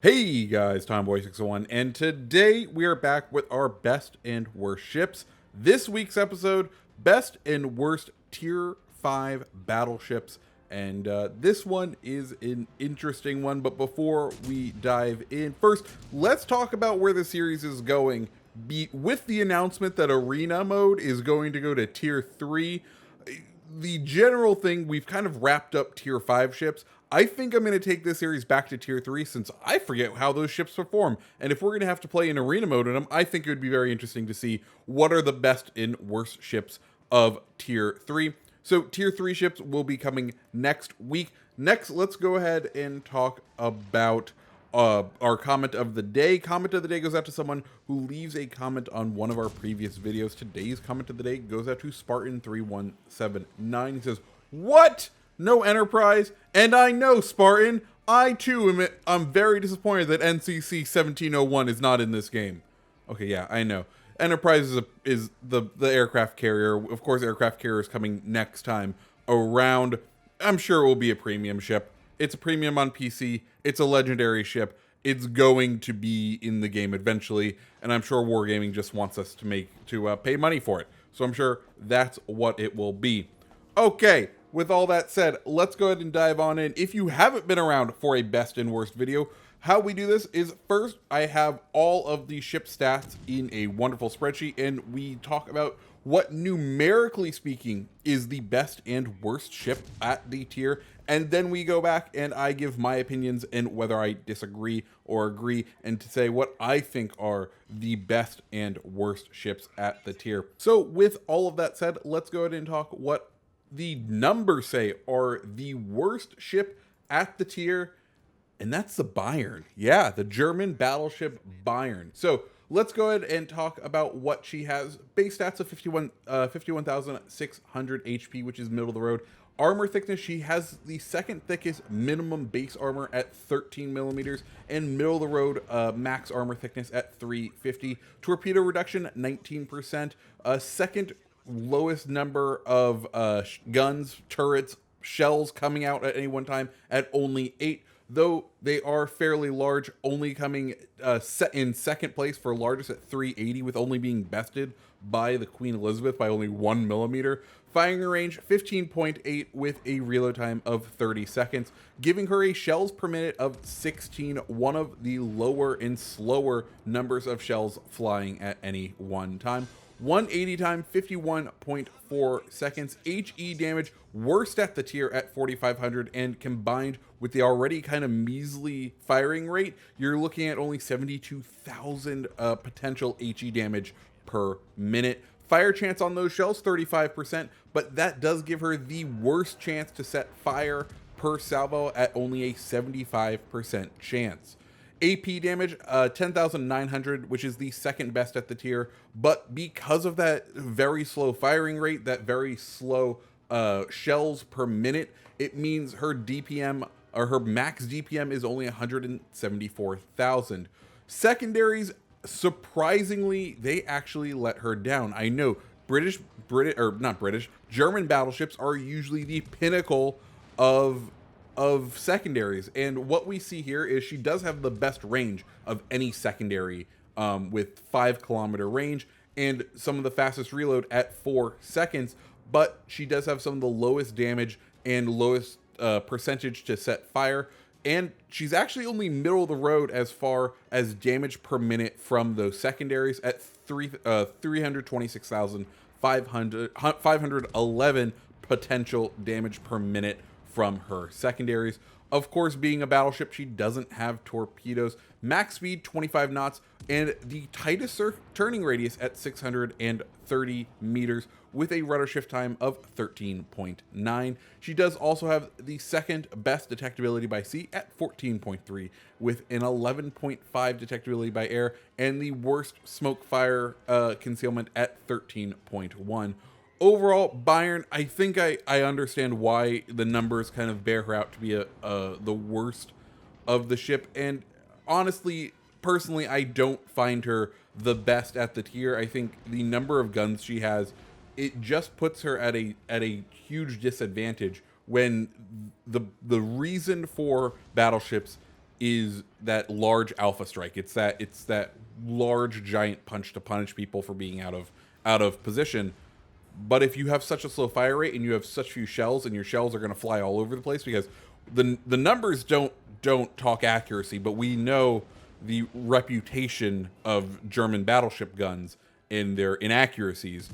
Hey guys, Tomboy601, and today we are back with our best and worst ships. This week's episode, best and worst tier 5 battleships, and this one is an interesting one, but before we dive in, first, let's talk about where the series is going. With the announcement that Arena mode is going to go to tier 3, the general thing, we've kind of wrapped up tier 5 ships. I think I'm going to take this series back to tier 3 since I forget how those ships perform. And if we're going to have to play in arena mode in them, I think it would be very interesting to see what are the best and worst ships of tier 3. So tier 3 ships will be coming next week. Next, let's go ahead and talk about our comment of the day. Comment of the day goes out to someone who leaves a comment on one of our previous videos. Today's comment of the day goes out to Spartan3179. He says, "What? No Enterprise? And I know, Spartan, I too I'm very disappointed that NCC 1701 is not in this game." Okay, yeah, I know. Enterprise is the aircraft carrier. Of course, aircraft carrier is coming next time around. I'm sure it will be a premium ship. It's a premium on PC. It's a legendary ship. It's going to be in the game eventually, and I'm sure Wargaming just wants us to pay money for it. So I'm sure that's what it will be. Okay, with all that said, let's go ahead and dive on in. If you haven't been around for a best and worst video, how we do this is first I have all of the ship stats in a wonderful spreadsheet, and we talk about what numerically speaking is the best and worst ship at the tier, and then we go back and I give my opinions and whether I disagree or agree, and to say what I think are the best and worst ships at the tier. So with all of that said, let's go ahead and talk what the numbers say are the worst ship at the tier, and that's the Bayern. Yeah, the German battleship Bayern. So let's go ahead and talk about what she has. Base stats of 51,600 HP, which is middle of the road. Armor thickness, she has the second thickest minimum base armor at 13 millimeters, and middle of the road max armor thickness at 350. Torpedo reduction, 19%. Second lowest number of guns, turrets, shells coming out at any one time at only 8. Though they are fairly large, only coming in second place for largest at 380, with only being bested by the Queen Elizabeth by only 1 millimeter. Firing range 15.8 with a reload time of 30 seconds, giving her a shells per minute of 16, one of the lower and slower numbers of shells flying at any one time. 180 time, 51.4 seconds. HE damage, worst at the tier at 4,500, and combined with the already kind of measly firing rate, you're looking at only 72,000 potential HE damage per minute. Fire chance on those shells, 35%, but that does give her the worst chance to set fire per salvo at only a 75% chance. AP damage, 10,900, which is the second best at the tier, but because of that very slow firing rate, that very slow shells per minute, it means her DPM, or her max DPM, is only 174,000. Secondaries, surprisingly, they actually let her down. I know German battleships are usually the pinnacle of secondaries, and what we see here is she does have the best range of any secondary, with 5-kilometer range and some of the fastest reload at 4 seconds, but she does have some of the lowest damage and lowest percentage to set fire, and she's actually only middle of the road as far as damage per minute from those secondaries at 326,511 potential damage per minute from her secondaries. Of course, being a battleship, she doesn't have torpedoes. Max speed 25 knots, and the tightest turning radius at 630 meters with a rudder shift time of 13.9. She does also have the second best detectability by sea at 14.3, with an 11.5 detectability by air, and the worst smoke fire concealment at 13.1. Overall, Bayern, I think I understand why the numbers kind of bear her out to be the worst of the ship. And honestly, personally, I don't find her the best at the tier. I think the number of guns she has, it just puts her at a huge disadvantage when the reason for battleships is that large alpha strike. It's that large giant punch to punish people for being out of position. But if you have such a slow fire rate and you have such few shells, and your shells are going to fly all over the place, because the numbers don't talk accuracy, but we know the reputation of German battleship guns in their inaccuracies.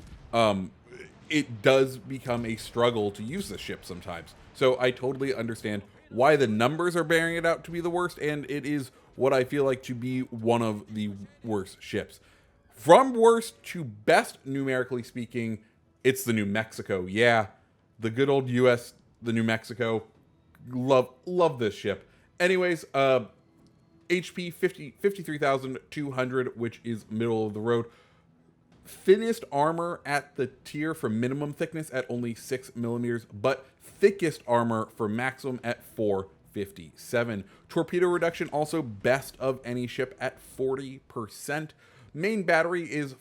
It does become a struggle to use the ship sometimes. So I totally understand why the numbers are bearing it out to be the worst, and it is what I feel like to be one of the worst ships. From worst to best, numerically speaking, it's the New Mexico. Yeah, the good old US, the New Mexico. Love this ship. Anyways, HP 53,200, which is middle of the road. Thinnest armor at the tier for minimum thickness at only 6 millimeters, but thickest armor for maximum at 457. Torpedo reduction also best of any ship at 40%. Main battery is,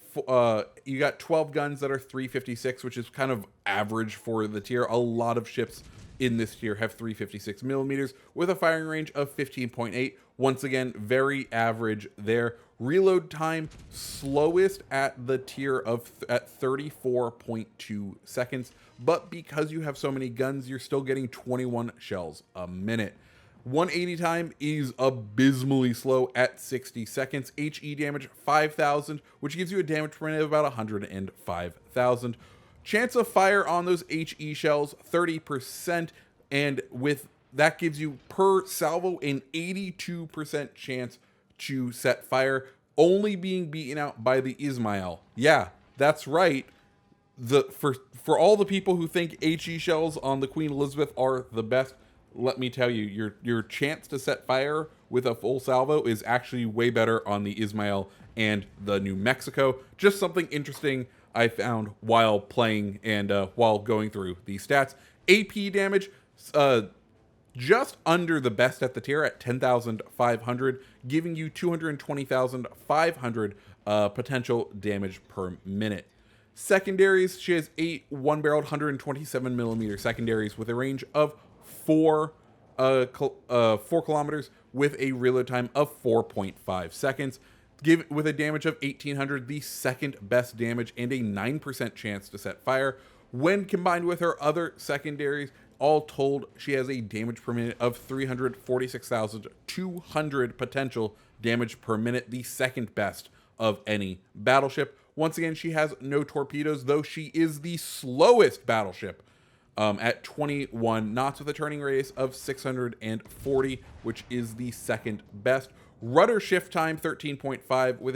you got 12 guns that are 356, which is kind of average for the tier. A lot of ships in this tier have 356 millimeters with a firing range of 15.8. Once again, very average there. Reload time, slowest at the tier at 34.2 seconds. But because you have so many guns, you're still getting 21 shells a minute. 180 time is abysmally slow at 60 seconds. HE damage 5,000, which gives you a damage per minute of about 105,000. Chance of fire on those HE shells 30%, and with that gives you per salvo an 82% chance to set fire, only being beaten out by the Ismail. Yeah, that's right. For all the people who think HE shells on the Queen Elizabeth are the best, let me tell you, your chance to set fire with a full salvo is actually way better on the Ismail and the New Mexico. Just something interesting I found while playing and while going through these stats. AP damage, just under the best at the tier at 10,500, giving you 220,500 potential damage per minute. Secondaries, she has 8 one-barreled 127 millimeter secondaries with a range of 4 kilometers with a reload time of 4.5 seconds. With a damage of 1,800, the second best damage and a 9% chance to set fire. When combined with her other secondaries, all told, she has a damage per minute of 346,200 potential damage per minute, the second best of any battleship. Once again, she has no torpedoes, though she is the slowest battleship at 21 knots with a turning radius of 640, which is the second best. Rudder shift time 13.5 with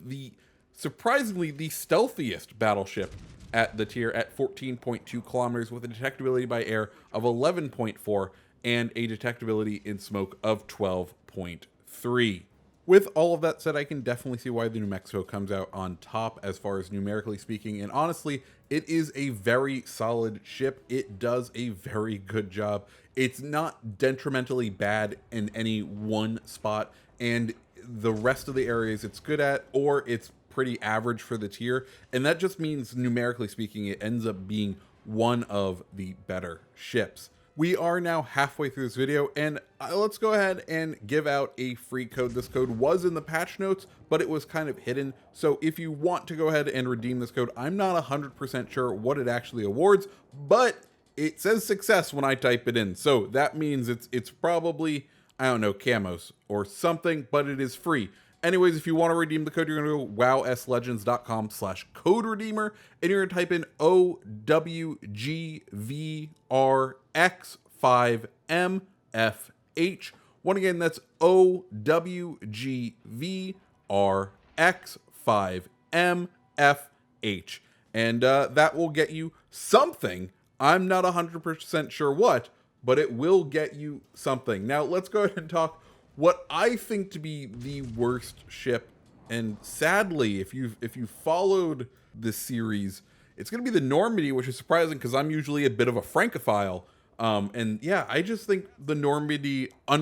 the surprisingly the stealthiest battleship at the tier at 14.2 kilometers with a detectability by air of 11.4 and a detectability in smoke of 12.3. With all of that said, I can definitely see why the New Mexico comes out on top as far as numerically speaking, and honestly, it is a very solid ship. It does a very good job. It's not detrimentally bad in any one spot, and the rest of the areas it's good at, or it's pretty average for the tier, and that just means numerically speaking it ends up being one of the better ships. We are now halfway through this video, and let's go ahead and give out a free code. This code was in the patch notes, but it was kind of hidden, so if you want to go ahead and redeem this code, I'm not 100% sure what it actually awards, but it says success when I type it in, so that means it's probably, I don't know, camos or something, but it is free. Anyways, if you want to redeem the code, you're going to go wowslegends.com/code redeemer, and you're going to type in OWGVRX5MFH. Once again, that's OWGVRX5MFH. And that will get you something. I'm not 100% sure what, but it will get you something. Now, let's go ahead and talk what I think to be the worst ship, and sadly, if you've followed this series, it's going to be the Normandie, which is surprising because I'm usually a bit of a Francophile. And yeah, I just think the Normandie I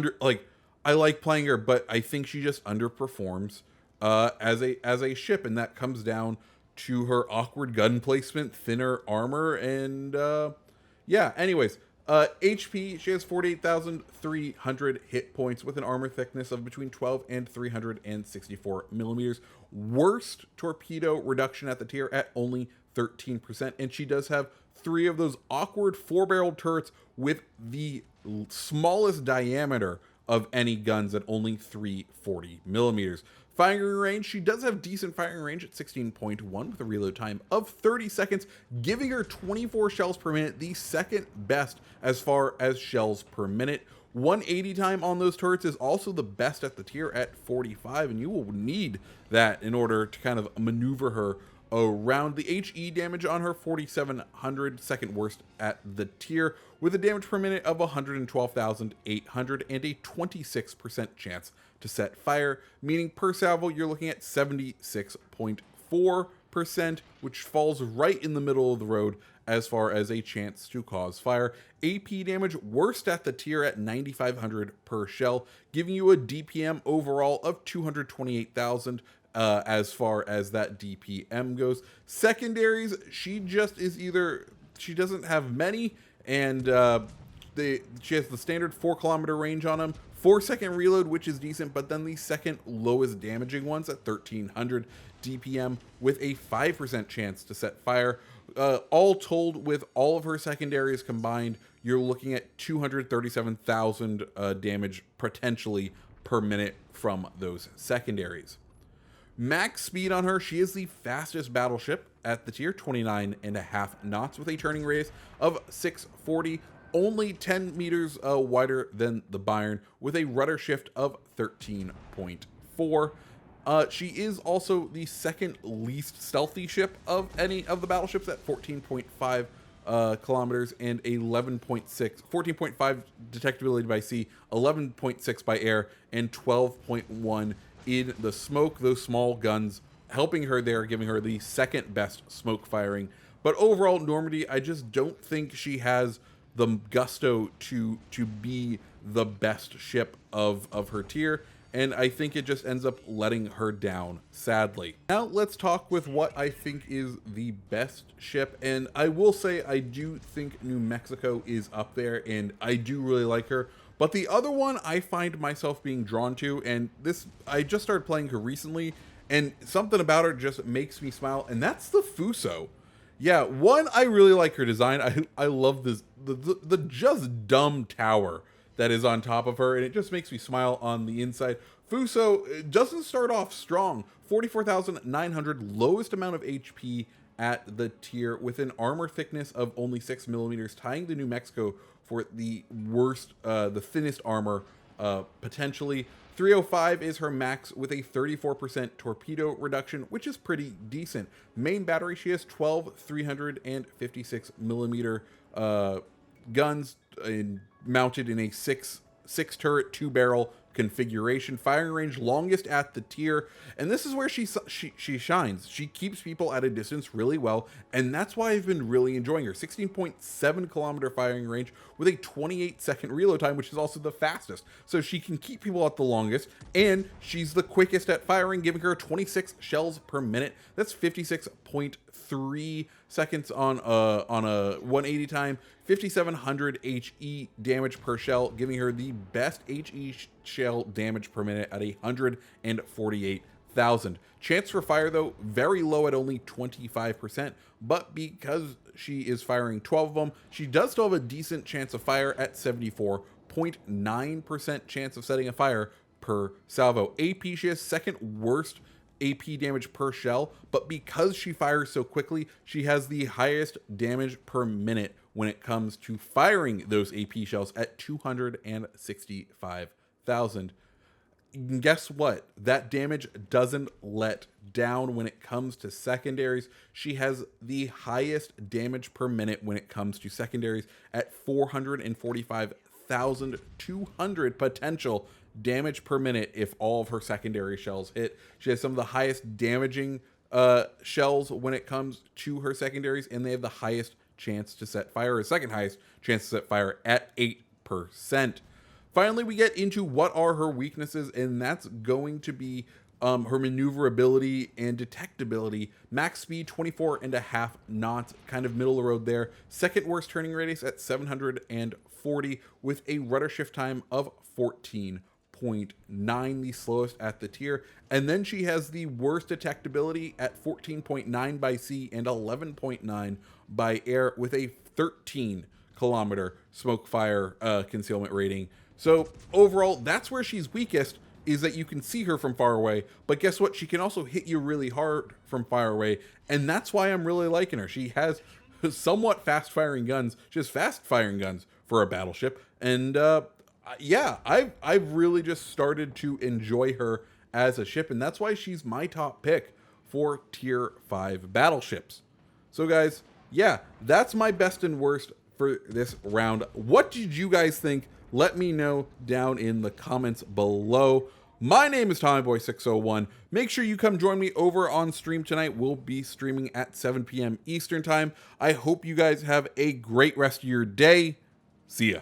like playing her, but I think she just underperforms as a ship, and that comes down to her awkward gun placement, thinner armor, and yeah. Anyways. HP, she has 48,300 hit points with an armor thickness of between 12 and 364 millimeters. Worst torpedo reduction at the tier at only 13%. And she does have 3 of those awkward 4-barreled turrets with the smallest diameter of any guns at only 340 millimeters. Firing range, she does have decent firing range at 16.1 with a reload time of 30 seconds, giving her 24 shells per minute, the second best as far as shells per minute. 180 time on those turrets is also the best at the tier at 45, and you will need that in order to kind of maneuver her around. The HE damage on her, 4,700, second worst at the tier, with a damage per minute of 112,800 and a 26% chance to set fire, meaning per salvo you're looking at 76.4%, which falls right in the middle of the road as far as a chance to cause fire. AP damage, worst at the tier at 9,500 per shell, giving you a DPM overall of 228,000 as far as that DPM goes. Secondaries, she just is either, she doesn't have many, and she has the standard 4-kilometer range on them, 4-second reload, which is decent, but then the second lowest damaging ones at 1,300 DPM with a 5% chance to set fire. All told, with all of her secondaries combined, you're looking at 237,000 damage potentially per minute from those secondaries. Max speed on her, she is the fastest battleship at the tier, 29.5 knots with a turning radius of 640, only 10 meters wider than the Bayern, with a rudder shift of 13.4. She is also the second least stealthy ship of any of the battleships at 14.5 kilometers and 14.5 detectability by sea, 11.6 by air, and 12.1 in the smoke. Those small guns helping her there, giving her the second best smoke firing. But overall, Normandy, I just don't think she has the gusto to be the best ship of her tier, and I think it just ends up letting her down, sadly. Now let's talk with what I think is the best ship, and I will say I do think New Mexico is up there, and I do really like her. But the other one I find myself being drawn to, and this, I just started playing her recently, and something about her just makes me smile, and that's the Fuso. Yeah, one, I really like her design. I love this, the just dumb tower that is on top of her, and it just makes me smile on the inside. Fuso doesn't start off strong. 44,900, lowest amount of HP at the tier, with an armor thickness of only 6 millimeters, tying the New Mexico for the worst, the thinnest armor potentially. 305 is her max with a 34% torpedo reduction, which is pretty decent. Main battery, she has 12 356 millimeter guns mounted in a six turret, 2-barrel configuration. Firing range, longest at the tier, and this is where she shines. She keeps people at a distance really well, and that's why I've been really enjoying her. 16.7 kilometer firing range with a 28-second reload time, which is also the fastest. So she can keep people at the longest, and she's the quickest at firing, giving her 26 shells per minute. That's 56.3 seconds on a 180 time. 5,700 HE damage per shell, giving her the best HE shell damage per minute at 148,000. Chance for fire, though, very low at only 25%, but because she is firing 12 of them, she does still have a decent chance of fire at 74.9% chance of setting a fire per salvo. AP, she has second worst AP damage per shell, but because she fires so quickly, she has the highest damage per minute when it comes to firing those AP shells at 265,000. And guess what? That damage doesn't let down when it comes to secondaries. She has the highest damage per minute when it comes to secondaries at 445,200 potential damage per minute if all of her secondary shells hit. She has some of the highest damaging shells when it comes to her secondaries, and they have the highest chance to set fire, or second highest chance to set fire at 8%. Finally, we get into what are her weaknesses, and that's going to be Her maneuverability and detectability, max speed 24.5 knots, kind of middle of the road there. Second worst turning radius at 740 with a rudder shift time of 14.9, the slowest at the tier. And then she has the worst detectability at 14.9 by sea and 11.9 by air with a 13-kilometer smoke fire concealment rating. So overall, that's where she's weakest, is that you can see her from far away, but guess what? She can also hit you really hard from far away, and that's why I'm really liking her. She has somewhat fast-firing guns. She has fast-firing guns for a battleship, and yeah, I've really just started to enjoy her as a ship, and that's why she's my top pick for Tier 5 battleships. So guys, yeah, that's my best and worst for this round. What did you guys think? Let me know down in the comments below. My name is TommyBoy601. Make sure you come join me over on stream tonight. We'll be streaming at 7 p.m. Eastern Time. I hope you guys have a great rest of your day. See ya.